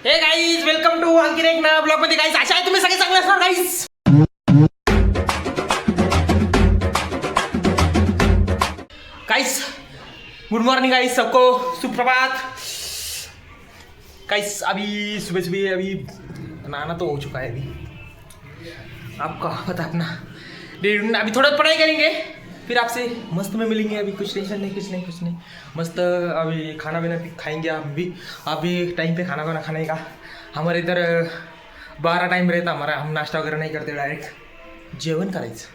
हे guys welcome to आणखीन एक नवा ब्लॉग मध्ये गाईज आशा आहे तुम्ही सगळे चांगले असणार guys. Guys good morning guys सबको सुप्रभात. गाइस अभी सुबह सुबह अभी नहाना तो हो चुका है. अभी आपका पता अपना अभी थोड़ा पढ़ाई करेंगे फिर आपसे मस्त में मिलेंगे. अभी कुछ टेंशन नहीं कुछ नहीं मस्त. अभी खाना पीना खाएंगे. अभी टाइम पे खाना वाना खाने का. हमारे इधर 12 टाइम रहता हमारा. हम नाश्ता वगैरह नहीं करते, डायरेक्ट जेवण करायचं.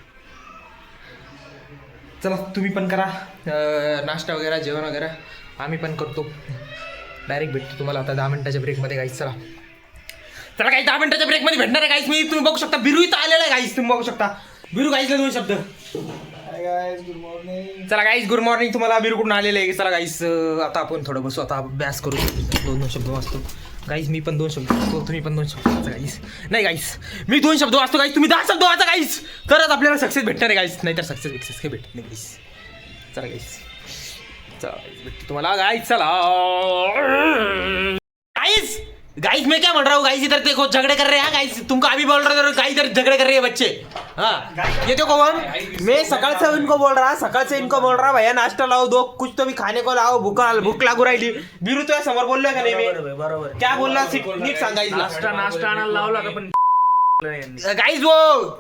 चला तुम्ही पण करा नाश्ता वगैरे जेवण वगैरे. आम्ही पण करतो. डायरेक्ट भेटतो तुम्हाला आता 10 मिनिटाच्या ब्रेकमध्ये गाईस. चला काही 10 मिनिटाच्या ब्रेकमध्ये भेटणार आहे गाईस. मी तुम्ही बघू शकता बिरू इथं आलेला आहे गाईस. तुम्ही बघू शकता बिरू गाईसला 2 शब्द. Good morning. चला गाईस गुड मॉर्निंग. तुम्हाला बिरू कुठून आलेलं आहे. चला गाईस आता आपण थोडं बसू. आता अभ्यास करू. 2 शब्द वाचतो गाईस. मी पण 2 शब्द वाचतो. तुम्ही पण 2 शब्द वाचा गाईस. नाही गाईस मी 2 शब्द वाचतो गाईस. तुम्ही 10 शब्द वाचा गाईस. तरच आपल्याला सक्सेस भेटणार आहे गाईस. नाहीतर सक्सेस काही भेटत नाही गाईस. चला गाईस चला भेटतो तुम्हाला गाईस. चला गाईस गाइस मैं क्या बोल रहा हूँ गाइस. इधर देखो झगड़े कर रहे हैं गाइस. तुमको अभी बोल रहा था गाइस इधर झगड़े कर रहे हैं बच्चे. हाँ ये देखो मैं सकाळ से इनको बोल रहा भैया नाश्ता लाओ दो कुछ तो भी खाने को लाओ. भूक लागू राहिली. बिरू तो समोर बोललोय का नाही मी. बरोबर क्या बोलला नीट सांगायचं. नाश्ता आणायला लावला का पण गाइस वो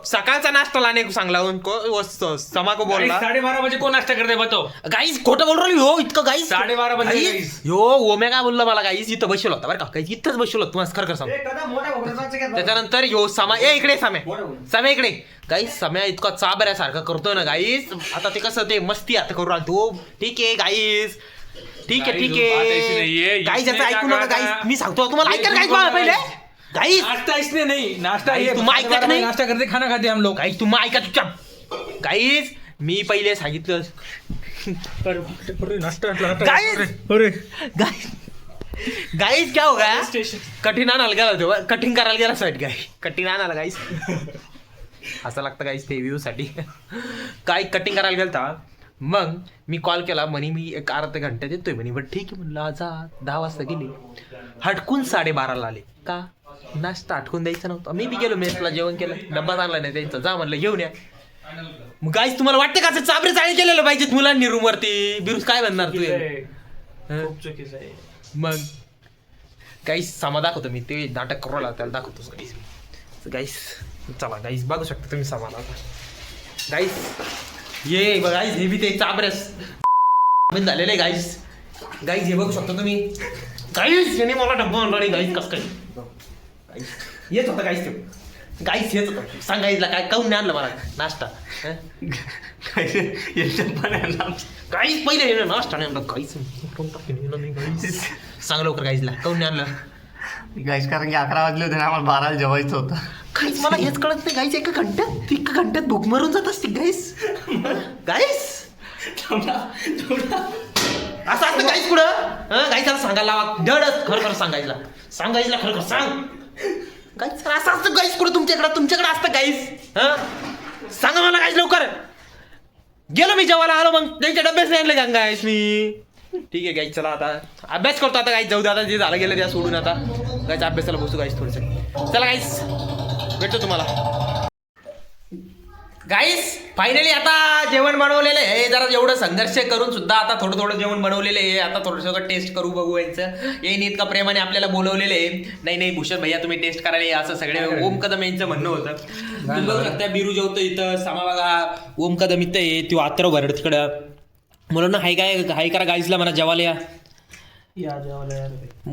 सकाळचा नाश्ता लाने को सांगला उनको. वो समा को बोलला 12:30 बजे कोण नाश्ता करते बताओ. गाइस खोटं बोल राहिली हो इतकं गाइस. 12:30 बजे यो ओमे काय बोलला मला गाइस. इथं बसलो होता बरं का गाइस. इथंच बसलो होतो तुम्हाला खरं सांग. त्याच्यानंतर यो सामा इकडे साम्या इकडे गाईस. सम्या इतका चाबऱ्यासारखं करतोय ना गाईस. आता ते कसं ते मस्ती आता करू राहतो. ठीक आहे गाईस ठीक आहे गाईस. याचं ऐकू नका गाईस. मी सांगतो तुम्हाला ऐका गाईस मला पहिले गाईस. नाश्ता इसने नहीं नाश्ता ये तुम ऐकत नाही. नाश्ता करते खाना खाते हम लोग. गाईस तुम्ही ऐका चुपचाप. गाईस मी पहिले सांगितलं नाश्ता गाईस गाईस क्या हो गया. कठीण आणायला गेला होतो. कठीण करायला गेला साईड गाई. कठीण आणायला गाईस असं लागतं गाईस ते व्ह्यू साठी. काय कटिंग करायला गेलता. मग मी कॉल केला म्हणे मी एक अर्धा घंट्यात येतोय म्हणे. बट ठीक आहे म्हणलं आज 10 वाजता गेले. हटकून 12:30ला आले. का नाश्ता हटकून द्यायचा नव्हता. मी बी गेलो मेसला जेवण केलं. डब्बा आणला नाही त्यांचा. जा म्हणलं घेऊन या. मग गाईस तुम्हाला वाटतं का असं चाबरे चाळी केलेलं पाहिजेत मुलांनी रूम वरती. बिरुस काय म्हणणार तू. खूप चुकीचं आहे. मग गाईस सामा दाखवतो मी. ते नाटक करू लागला त्याला दाखवतो गाईस. गाईस चला गाईस बघू शकता तुम्ही सामाला गाईस. ये गाईस हे बी ते चाबऱ्यास झालेलं आहे गाईस. गाईस हे बघू शकता तुम्ही गाईस. याने मला डब्बा आणला नाही गाईस. कसं काय येत होता गाईस. ते गाईस येत होतं सांगायला काय काऊन नाही आणलं मला नाश्ता. गाईस पहिले येणं नाश्ता नाही आणलं गाईस. सांग लवकर गाईसला काऊन नाही आणलं. गाईस कारण की 11 वाजले होते ना. आम्हाला 12ला जेवायचं होतं. गाईस मला हेच कळत नाही गाईस. एका घंट्यात भूक मरून जात असते गाईस. गाईस असं असतं गाईस कुठं. गाईसाला सांगायला लावा धडच खरं सांगायला खरं सांग गाईस. असं असतं गाईस कुठं तुमच्याकडे असतं गाईस. सांगा मला गाईस लवकर. गेलो मी जेवायला आलो मग त्यांच्या डब्याच नाही आणलं गाईस मी. ठीक आहे गाईस चला आता अभ्यास करतो. आता गाईस जाऊ दे. आता जे झालं गेलं त्या सोडून आता गाईस अभ्यासाला बसू गाईस थोडंसं. चला गाईस भेटतो तुम्हाला. गाईस फायनली आता जेवण बनवलेलं आहे. जरा एवढं संघर्ष करून सुद्धा आता थोडं जेवण बनवलेलं आहे. आता थोडं टेस्ट करू बघू यांचं. येईन इतका प्रेमाने आपल्याला बोलवलेलं आहे. नाही भूषण भैया तुम्ही टेस्ट करायला असं सगळे ओम कदम यांचं म्हणणं होतं. तुम्ही बघू शकता बिरू जेवतो इथं. सामा बघा ओम कदम इथं आहे. तो आत्र भरड तिकडं. म्हणून हाय करा गाईजला म्हणा जेवायला या.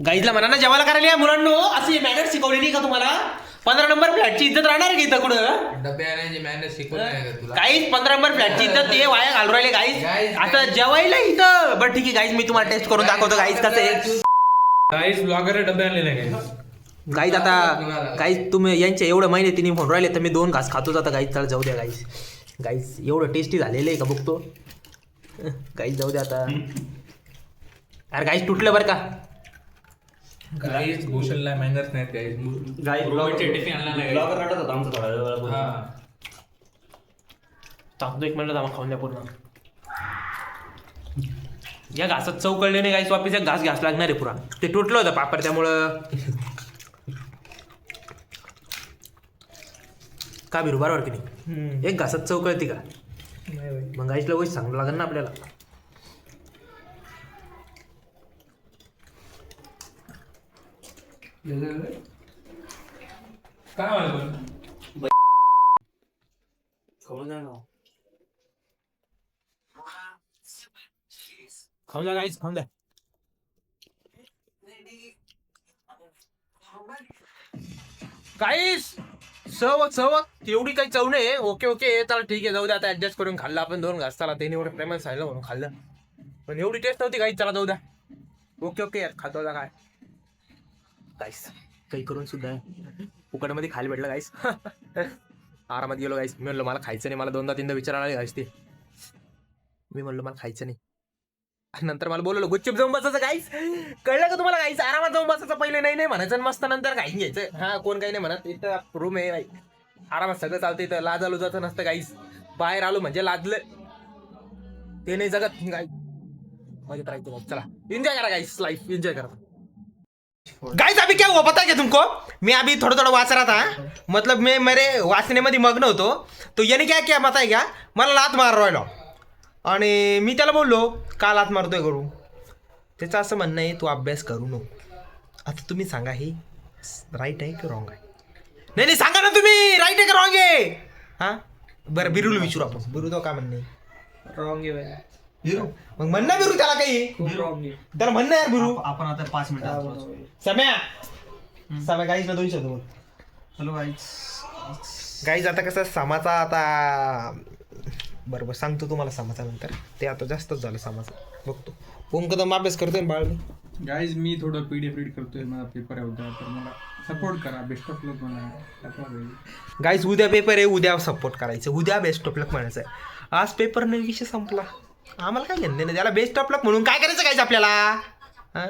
गाईजला म्हणा ना जेवायला करायला या मुलांनो. असे मॅनर शिकवले नाही का तुम्हाला. 15 नंबर फ्लॅटची इज्जत राहणार आहे इथं कुठं. डब्याने मॅनेज शिकवलं गाईस 15 नंबर फ्लॅटची इज्जत ते वाया घालू राहिले गाईस. आता जेवायला इथं. बरं ठीक आहे गाईस मी तुम्हाला टेस्ट करून दाखवतो गाईस कसं आहे. गाईस ब्लॉगर डबे आणलेले गाईस आता गाईस तुम्ही यांच्या एवढं महिने तिने म्हणून राहिले तर मी 2 घास खातोच आता गाईस. त्याला जाऊ द्या गाईस. गाईस एवढं टेस्टी झालेलं आहे का बघतो गाईस. जाऊ द्या आता. अरे गाईस तुटलं बरं का. गाईस भूषणला मॅनर्स नाहीत गाईस. गाईस टिफिन आणला नाही. ब्लॉगर रटत होता आमचा थोडा वेळ. टाकतो 1 मिनिट आम्हाला खाऊन द्या पूर्ण. या घासात चव कळले नाही गाईस. वापिस एक घास लागणार आहे पुरा. ते तुटलं होतं पापड त्यामुळं का भिरू बरोबर की नाही एक घासात चव कळती का मग गाईसला वैस सांगू लागेल ना आपल्याला काय म्हणलं खाऊन द्या गाईस खाऊन द्या गाईस चव एवढी काही चव नाही ओके ओके चला ठीक आहे जाऊ द्या आता ऍडजस्ट करून खाल्लं आपण 2 घास चला त्याने एवढं प्रेमाने सांगितलं म्हणून खाल्लं पण एवढी टेस्ट नव्हती गाईस चला जाऊ द्या ओके ओके यार खातो काय गाईस काही करून सुद्धा फुकटमध्ये खायला भेटलं गाईस आरामात गेलो गाईस मी म्हणलो मला खायचं नाही मला 2दा-3दा विचारायला आले गाईस ते मी म्हणलो मला खायचं नाही आणि नंतर मला बोलवलं गुपचूप जाऊन बसायचं गाईस कळलं का तुम्हाला गाईस आरामात जाऊन बसायचं पहिले नाही म्हणायचं आणि मस्त नंतर खाईन घ्यायचं हा कोण काही नाही म्हणत इथं रूम आहे बाई आरामात सगळं चालतं इथं लाजालू जातं नसतं गाईस बाहेर आलो म्हणजे लाजलं ते नाही जगत गाई मजेत राहायचं चला एन्जॉय करा गाईस लाईफ एन्जॉय करा गाइस अभी क्या हुआ पता है क्या तुमको मैं अभी थोड़ा थोड़ा वाच रहा था मतलब मैं मेरे वाचने मध्ये मग्न होतो तो याने क्या क्या पता है क्या मला लात मार राहिलो आणि मी त्याला बोललो का लात मारतोय करू त्याचं असं म्हणणं आहे तू अभ्यास करू नको आता तुम्ही सांगा हे राईट आहे की रॉंग आहे नाही सांगा ना तुम्ही राईट आहे का रॉंग आहे हा बरं बिरूला विचारू आपण बिरू तो का म्हणणे रॉंग आहे हिरो मग म्हणणं बिरू त्याला काही रॉंग आहे त्याला म्हणणं यार बिरू आपण आता 5 मिनिटात सम्या गाईस ना 200 बोल हॅलो गाईज गाईज आता कसं समाचा आता बरोबर सांगतो तुम्हाला समाचा नंतर ते आता जास्तच झालं समाचा बघतो ओम कदम अभ्यास करतोय ना बाळ गाईज मी थोडं PDF रीड करतोय मला पेपर आहे उद्या तर मला सपोर्ट करा बेस्ट ऑफ लक म्हणा गाईज उद्या पेपर आहे उद्या सपोर्ट करायचं उद्या बेस्ट ऑफ लक म्हणायचं आहे आज पेपर नाही विषय संपला आम्हाला काय घेणं नाही त्याला बेस्ट ऑफ लक म्हणून काय करायचं गाईज आपल्याला हां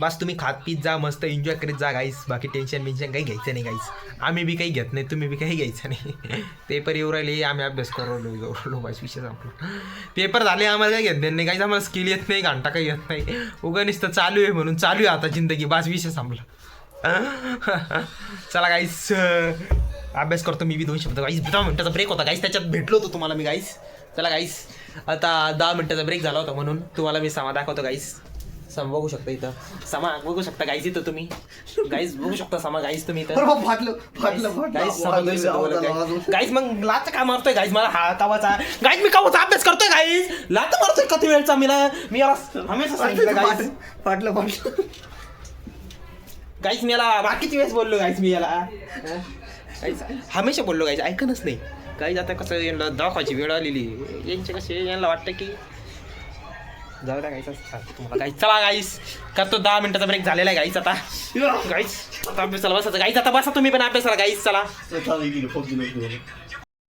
बस तुम्ही खात पीत जा मस्त एन्जॉय करीत जा गाईस बाकी टेन्शन बिन्शन काही घ्यायचं नाही गाईस आम्ही बी काही घेत नाही तुम्ही बी काही घ्यायचं नाही पेपर येऊ राहिले आम्ही अभ्यास करू बस विषय संपला पेपर झाले आम्हाला काही घेत नाही गाईस आम्हाला स्किल येत नाही घंटा काही येत नाही उगा नुसतं चालू आहे म्हणून चालू आहे आता जिंदगी बस विषय संपला चला गाईस अभ्यास करतो मी बी 2 शब्द गाईस 10 मिनिटाचा ब्रेक होता गाईस त्याच्यात भेटलो होतो तुम्हाला मी गाईस चला गाईस आता 10 मिनिटाचा ब्रेक झाला होता म्हणून तुम्हाला मी समा दाखवतो गाईस सम बघू शकता इथं समा बघू शकता गाईस इथं तुम्ही गाईस बघू शकता समा गाईस तुम्ही इथं गाईस मग लाच का मारतोय गाईस मला हा कावाचा गाईस मी कावाचा अभ्यास करतोय गाईस लाच मारतोय किती वेळचा मी याला हमेशा सांगितलं गाईस फाटलं गाईस मी याला बाकीची वेळेस बोललो गाईस मी याला गाईस हमेशा बोललो गाईस ऐकणच नाही गाईस आता कसं यांना दाखवायची वेळ आलेली यांचे कसे यांना वाटतं की जाऊ द्या गाईस तुम्हाला गाईस चला गाईस करतो 10 मिनिटाचा ब्रेक झालेला आहे गाईस आता गाईस आता अभ्यासाला बसायचं गाईस आता बसा तुम्ही पण अभ्यासाला गाईस चला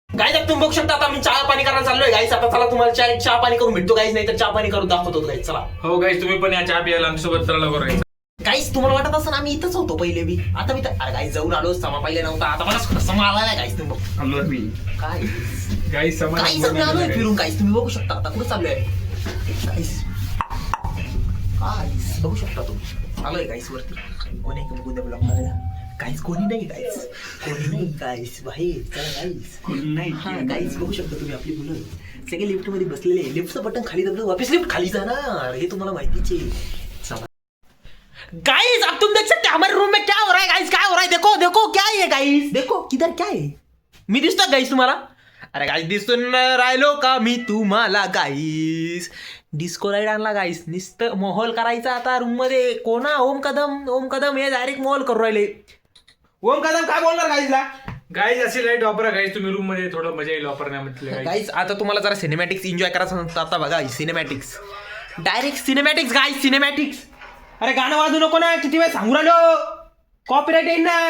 गाईस आता तुम्ही बघू शकता आता मी चहा पाणी करायला चाललोय गाईस आता चला तुम्हाला चहा पाणी करून भेटतो गाईस नाही तर चहा पाणी करून दाखवतो गाईस चला हो गाईज तुम्ही पण या चहा प्यायला आमच्यासोबत चला करायचं गाईस तुम्हाला वाटत असं आम्ही इथंच होतो पहिले बी आता मी तर गाईस जाऊन आलो समा पहिले नव्हता आता मला समा आला नाही गाईस तुम्ही काय गाईज गाईस आम्ही आलोय फिरून गाईस तुम्ही बघू शकता आता कुठं चाललोय गाईस गाईस बघू शकता तुम्ही आलोय गाईस वरती कोणी उद्या ब्लॉक करायला गाईस कोणी नाही गाईस बाहेर चला गाईस कोणी नाही हा गाईस बघू शकता तुम्ही आपली मुलं सगळे लिफ्ट मध्ये बसलेले आहे लिफ्टचं बटन खाली दाबलं वापस लिफ्ट खाली जाणार हे तुम्हाला माहितीच आहे गाइस अब तुम देख सकते हैं हमारे रूम में क्या हो रहा है गाइस क्या हो रहा है देखो देखो क्या है ये गाइस देखो किधर क्या है मी दिसतो गाइस तुम्हाला अरे गाइस दिसून राहिलो का मी तुम्हाला गाइस डिस्को लाईट आणला गाइस नुसतं मोहल करायचा आता रूम मध्ये कोणा ओम कदम हे डायरेक्ट मोहल करू राहिले ओम कदम काय बोलणार गाइसला गाईज अशी लाईट वापरा गाईज तुम्ही रूम मध्ये थोडं मजा येईल वापरण्यामध्ये गाइस आता तुम्हाला जरा सिनेमॅटिक्स एन्जॉय करायचं आता बघा cinematics direct cinematics guys cinematics अरे गाणं वाजू नको ना किती वेळ सांगू राहिलो कॉपीराइट येईल ना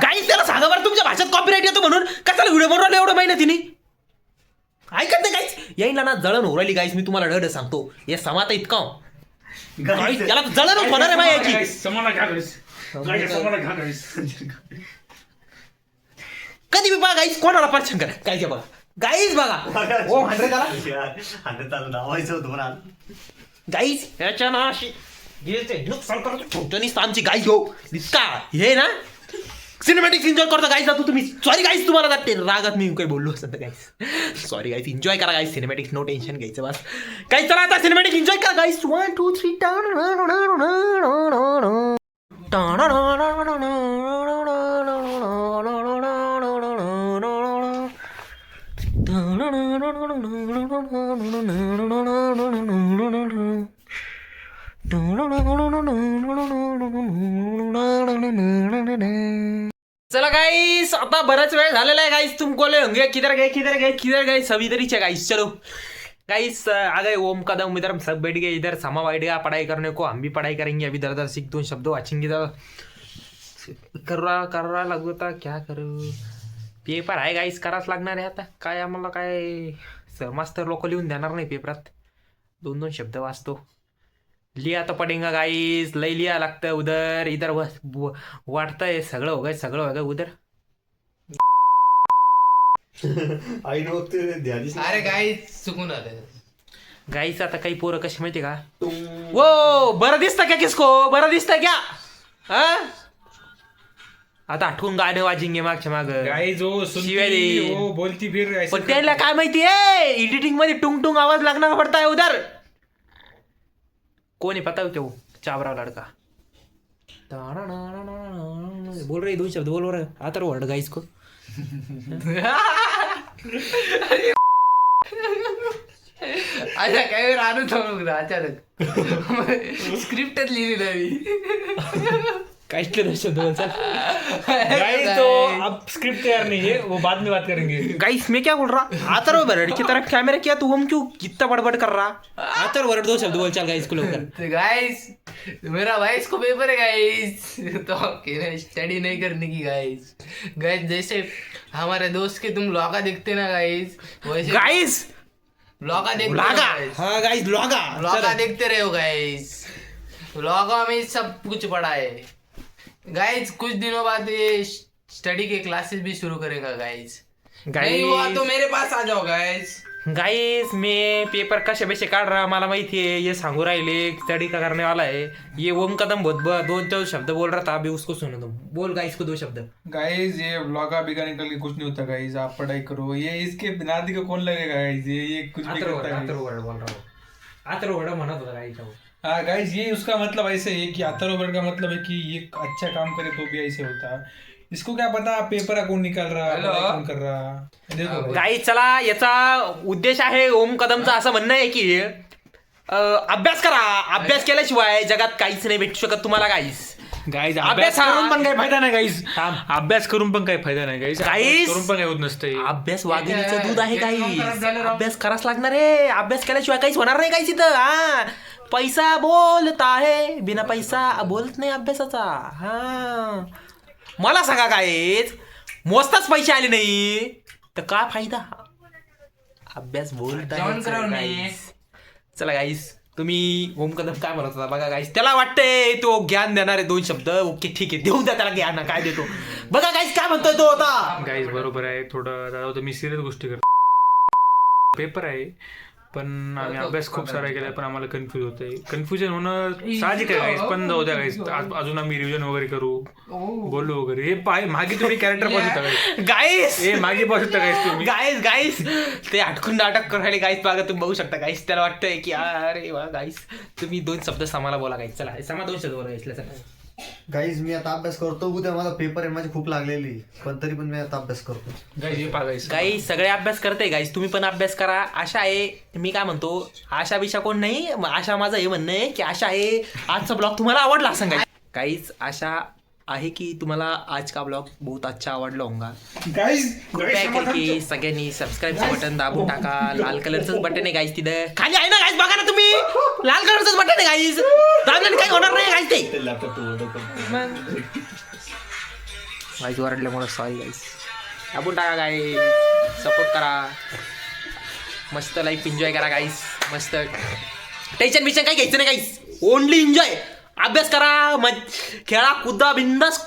गाईस त्याला सांगा बरं तुमच्या भाषेत कॉपीराइट येतो म्हणून कशाला व्हिडिओ बनवला एवढं मेहनतीने ऐकत नाही गाईस येईल ना जळण हो राहिली गाईस मी तुम्हाला डड सांगतो हे समाता इतका गाईस त्याला जळण होणार आहे माहिती याची समाला घ्या गाईज कधी बी बघा गाईस कोणाला परेशान करा काय बघा गाईस बघा ओ 100 होतं गाईस ह्याच्या ना अशी नुकसान करतो छोटं आमची गाई हो दिसका हे ना सिनेमॅटिक्स एन्जॉय करतो गाईस. जातो तुम्ही. सॉरी गाईस, तुम्हाला जाते रागात मी काही बोललो असं तर गाईस. सॉरी गाईस, एन्जॉय करा गाईस सिनेमॅटिक्स. नो टेन्शन घ्यायचं बस गाईस. चला आता सिनेमॅटिक एन्जॉय करा गाईस. 1 2 3 चला गाइस, आता बराच वेळ झालेला आहे गाइस. तुम बोले होंगे किधर गए सभी इधर ही है गाइस. चलो गाइस, आ गए ओम कदम इधर. हम सब बैठ गए इधर. समा बैठ गया पढ़ाई करने को. हम भी पढ़ाई करेंगे अभी. दर सीख 2 शब्द वाचेंगे. कर रहा लागू आता. क्या करू. पेपर आहे गाईस, करावंच लागणार आहे आता. काय आम्हाला काय मास्तर लोक लिहून देणार नाही पेपरात. 2 शब्द वाचतो. लिहा तर पडेगा गाईस. लई लिहा लागतं उधर इधर. वाटतंय सगळं हो गय उधर. अरे गाईस चुकून आलं गाईस. आता काही पोरं कशी माहिती का. वो बरं दिसतं क्या किसको. बरं दिसतं क्या. हा आता आठवून गाणं वाजिंगे मागच्या माग. गाइस वो शिवाय सुनती दे. वो बोलती फिर ऐसे पण त्याला काय माहितीये एडिटिंग मध्ये टुंग टुंग आवाज लागना पडता है उधर. कोण आहे पता है तो चाबरा लड़का. बोल रहे 2 शब्द बोल रहे. आता वर्ड गाइस को. अच्छा काही वेळ आणून थांबलो अचानक स्क्रिप्टच लिहिली नवी. काहीच 2 शब्द बोल. चल गाइस तो अब स्क्रिप्ट तैयार नहीं है, वो बाद में बात करेंगे. गाइस मैं क्या बोल रहा. आतर वर्ड की तरफ कैमरा किया तो हम क्यों कितना बड़बड़ कर रहा. आतर वर्ड 2 शब्द बोल. चल गाइस को लवकर. गाइस मेरा वाइस को पेपर है गाइस, तो स्टडी नहीं करने की गाइस. गाइस जैसे हमारे दोस्त के तुम लॉगा देखते ना गाइस, वैसे गाइस लॉगा देखते ब्लॉगा. हो guys. हाँ गाइस ब्लॉगा. लॉगा देखते रहे हो गाइस. लॉगा में सब कुछ पढ़ा है गाइस. कुछ दिनों बाद ये स्टडी के क्लासेस भी शुरू करेगा गाइस. नहीं हुआ तो मेरे पास आ जाओ गाइस. गाइस मैं पेपर कसे बेसे काढ रहा मला माहिती है. ये सांगू राहिले स्टडी का करने वाला है. ये ओम कदम बहुत 2 शब्द बोल रहा था. अभी उसको सुनो तुम. बोल गाइस को 2 शब्द. गाइस ये व्लॉग बिगा निकल के कुछ नहीं होता गाइस. आप पढ़ाई करो. ये इसके नादी को कौन लगेगा गाइस. ये कुछ भी करता है. वर्ड बोल रहा हूँ. आतर वर्ड म्हणत होता गाइस. हाँ गाइस ये उसका मतलब ऐसे है कि अथर्ववर्ड का मतलब है कि ये अच्छा काम करे तो भी ऐसे होता. इसको क्या पता पेपर कौन निकाल रहा, पढ़ाई कौन कर रहा. देखो गाइस चला, याचा उद्देश आहे ओम कदमचा असं म्हणणं आहे की अभ्यास करा. अभ्यास केल्याशिवाय जगात काहीच नाही भेटू शकत तुम्हाला गाईस. गाइस अभ्यास करून पण काही फायदा नाही गाइस. थांब. अभ्यास करून पण काही फायदा नाही गाइस. Guys, करून पण काही होत नसतं. अभ्यास वाघिणीचं दूध आहे एक काम गाईस. खराब झालं राव. अभ्यास कराच लागणार आहे. अभ्यास केल्याशिवाय काहीच होणार नाही गाईस इथं. हा पैसा बोलता है, बिना पैसा बोलत नाही अभ्यासाचा. हा मला सांगा गाईस, मोजताच पैसे आले नाही तर काय फायदा. अभ्यास बोलता जेवण करावं नाही. गाईस. चला गाईस, तुम्ही ओम कदम काय म्हणत होता बघा गाईस. त्याला वाटतंय तो ज्ञान देणार आहे 2 शब्द. ओके ठीक आहे, देऊ द्या त्याला ज्ञान. काय देतो बघा गाईस काय म्हणतोय तो आता. गाइस बरोबर आहे. थोडं दादा मी सिरियस गोष्टी करतो. पेपर आहे पण आम्ही अभ्यास खूप सारा केलाय पण आम्हाला कन्फ्यूज होतंय. कन्फ्युजन होणं साहजिक आहे गाईस. पण जाऊ द्या गाईस. अजून आम्ही रिव्हिजन वगैरे करू, बोलू वगैरे. हे पाय मागे तुम्ही कॅरेक्टर पाहत होता गाईस. गाईस हे मागे पाहत होता गाईस तुम्ही. गाईस ते अटकून नाटक करायला गाईस. बघा तुम्ही बघू शकता गाईस. त्याला वाटतंय की अरे वा गाईस तुम्ही 2 शब्द समाला बोला गाईस. चला समा 2 शब्द बोला गाईसला. चला गाईज मी आता अभ्यास करतो. उद्या मला पेपर आहे, माझी खूप लागलेली, पण तरी पण मी आता अभ्यास करतो. गाईस हे पहा गाईस. गाईस सगळे अभ्यास करते गाईस. तुम्ही पण अभ्यास करा. आशा आहे, मी काय म्हणतो आशा बिशा कोण नाही. आशा माझं हे म्हणणं आहे की आशा आहे आजचा ब्लॉग तुम्हाला आवडला असं गाईस. आशा आहे की तुम्हाला आज का ब्लॉग बहुत अच्छा आवडला होगा. गाईस कृपया करके सगळ्यांनी सबस्क्राईबचं बटन दाबून टाका. लाल कलरचंच बटन आहे गाईस. तिथं खाली आहे ना गाईस, बघा ना तुम्ही. लाल कलरचंच बटन आहे गाईस. दाबल्याने काही होणार नाही गाईस. ते गाईस ओरडल्यामुळे सॉरी गाईस. दाबून टाका गाईस. सपोर्ट करा. मस्त लाईफ एन्जॉय करा गाईस. मस्त टेन्शन बिशन काही घ्यायचं नाही गाईस. Only enjoy. अभ्यास करा, खेळा, कुदा, बिंदास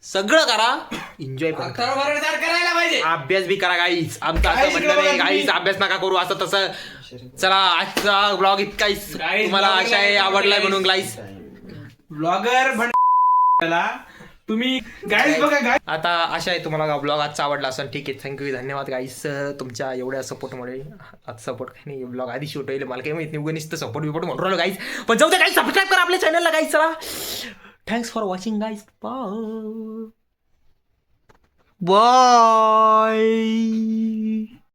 सगळं करा. एन्जॉय पण करा. करायला पाहिजे. अभ्यास बी करा गाईस. आमचं असं म्हणणं नाही गाईस अभ्यास नका करू असं तसं. चला आजचा ब्लॉग इतकाच. तुम्हाला आशा आहे आवडलाय म्हणून गाईस. ब्लॉगर तुम्ही गाईज बघा गाय आता आशा आहे तुम्हाला ब्लॉग आजचा आवडला असेल. ठीक आहे, थँक्यू, धन्यवाद गाईस तुमच्या एवढ्या सपोर्टमुळे. आज सपोर्ट काही नाही, ब्लॉग आधी शूट होईल मला काही माहित नाही, उगणीच तर सपोर्ट बिपोर्ट म्हणून राहिलो गाईस. पण जाऊ दे गाईस, सबस्क्राईब करा आपल्या चॅनलला गाईस. चला, thanks for watching guys. Bye.